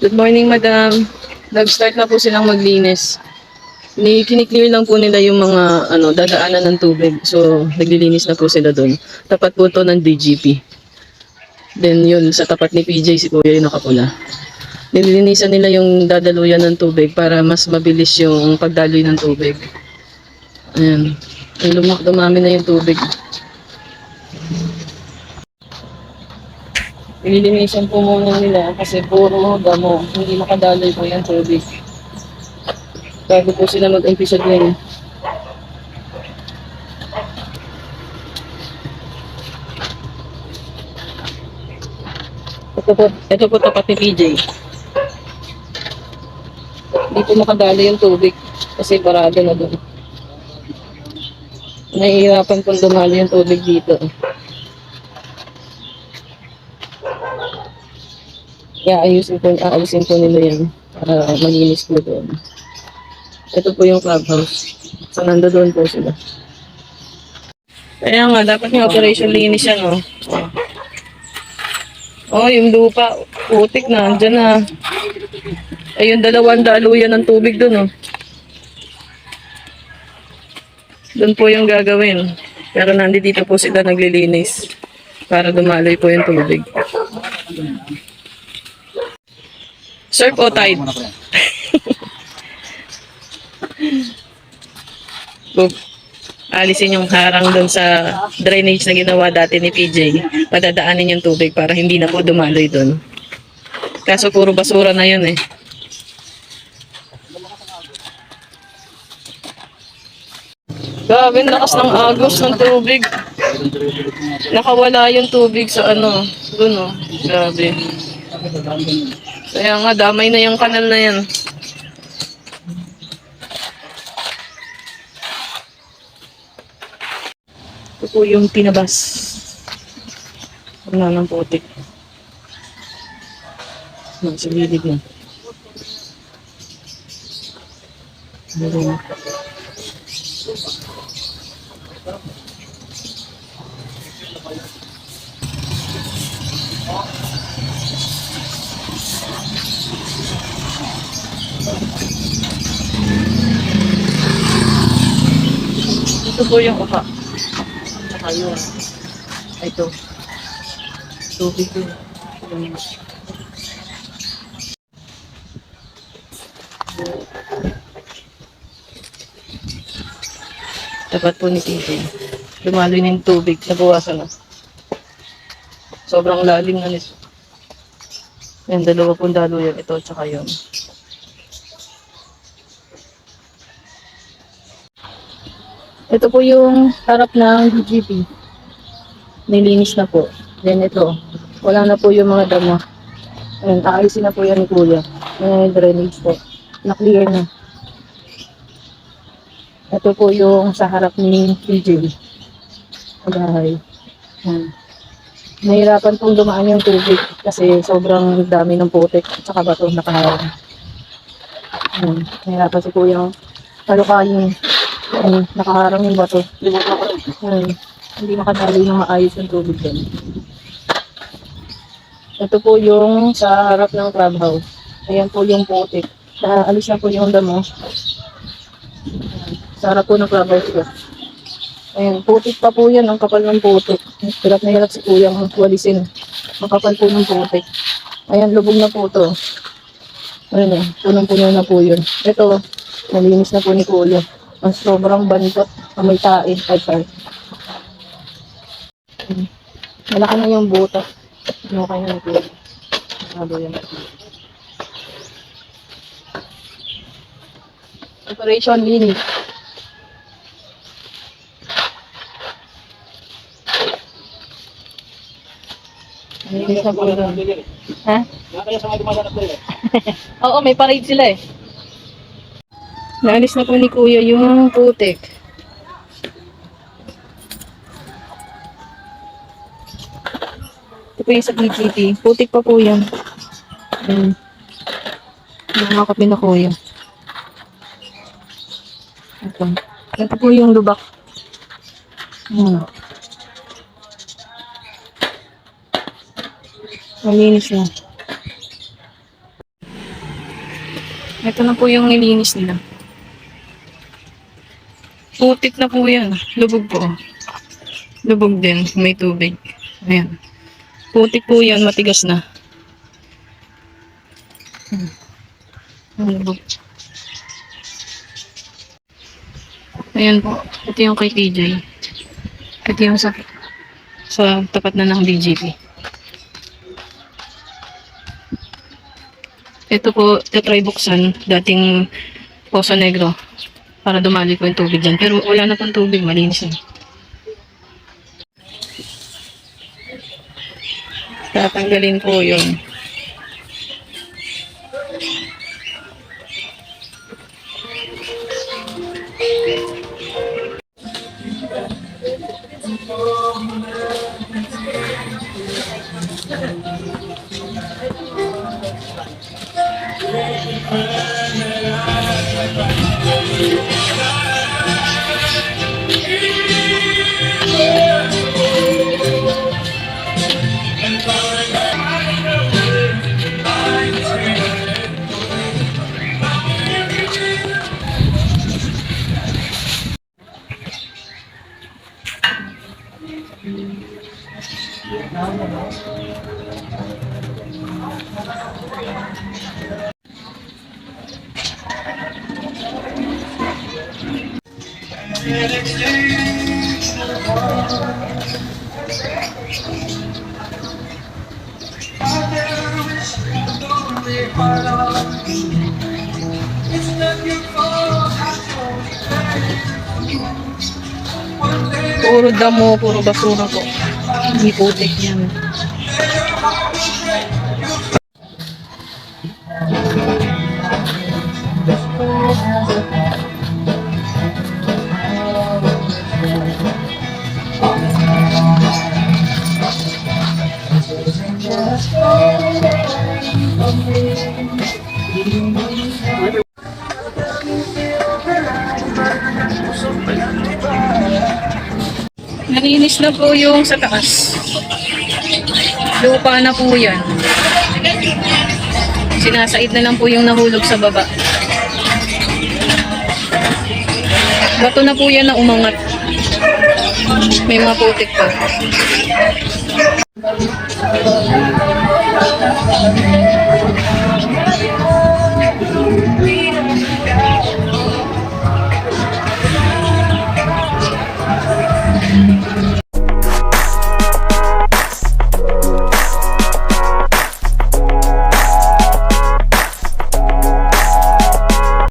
Good morning, madam. Nag-start na po silang maglinis. Kiniklear lang po nila yung mga dadaanan ng tubig. So, naglilinis na po sila doon. Tapat po to ng DGP. Then yun, sa tapat ni PJ, si Kuya yung nakapula. Nililinisan nila yung dadaluyan ng tubig para mas mabilis yung pagdaloy ng tubig. Ayan. Dumami na yung tubig. Nililinisan po muna nila kasi puro damo. Hindi makadaloy po yung tubig. Bago po sila mag-umpisa din. Ito po tapat ni PJ. Hindi po makadalo yung tubig kasi parado na doon. Nahihirapan pong dumalo yung tubig dito. Aalisin po nila yan para malinis po doon. Ito po yung clubhouse. So, nandoon po sila. Kaya nga, dapat yung operation linis yan, oh. Oh, yung lupa, putik na, andyan na. Ay, yung dalawang daluyan ng tubig doon, oh. Doon po yung gagawin. Pero nandito po sila naglilinis para dumaloy po yung tubig. Surf o tide? Alisin yung harang doon sa drainage na ginawa dati ni PJ. Padadaanin yung tubig para hindi na po dumaloy doon. Kaso puro basura na yun eh. Grabe, lakas ng agos ng tubig. Nakawala yung tubig sa doon oh. Grabe. Kaya nga, damay na yung kanal na yan. Ito po yung tinabas. Wala ng putik. Sa gilid na. Ito po yung upa. Tsaka yun. Ito. Tubig yun. Tapat po ni PJ. Lumaloy na yung tubig. Nabawasan na. Sobrang lalim na nito. Yan, dalawa pong daluyan. Ito, tsaka yun. Ito po yung harap ng DGP. Nilinis na po. Then ito, wala na po yung mga damo. Ayan, aalisin na po yan ni Kuya. Ayan yung drainage po. Na-clear na. Ito po yung sa harap ni PJ. Bahay. Ayan. Nahirapan pong dumaan yung tubig kasi sobrang dami ng putik at saka bato nakaharap. Ayan. Nahirapan si Kuya. Kalukayin. Nakaharang yung bato. Hindi makadali ng maayos yung tubig din. Ito po yung sa harap ng clubhouse. Ayan po yung putik. Alis na po yung damo. Sa harap po ng clubhouse ko. Ayan, putik pa po yan. Ang kapal ng putik. Hirap na hirap si Kuya ang walisin. Ang kapal po ng putik. Ayan, lubog na po ito. Ayan o, punong-puno na po yun. Ito, nalinis na po ni Kuya. Ang sobrang bantot, may tae, malaki na yung buta. Okay na ito. Operation linis. Linis na po doon. Ha? Oo, may parade sila eh. Naalis na po ni Kuya yung putik. Ito po yung sa PGT. Putik pa po yan. Nakakapin na Kuya. Ito po yung lubak. Malinis na. Ito na po yung nilinis nila. Putik na po yan. Lubog po. Lubog din. May tubig. Ayan. Putik po yan. Matigas na. Lubog. Ayan po. Ito yung kay TJ. Ito yung sa tapat na ng DGP. Ito po, try buksan. Dating Poso Negro. Para dumali po yung tubig dyan. Pero wala na pong tubig. Malinis na. Tatanggalin po yun. Puro damo, puro basura po. Hindi putik yan. Nalinis na po yung sa taas. Lupa na po yan. Sinasaid na lang po yung nahulog sa baba. Bato na po yan na umangat. May mga putik pa.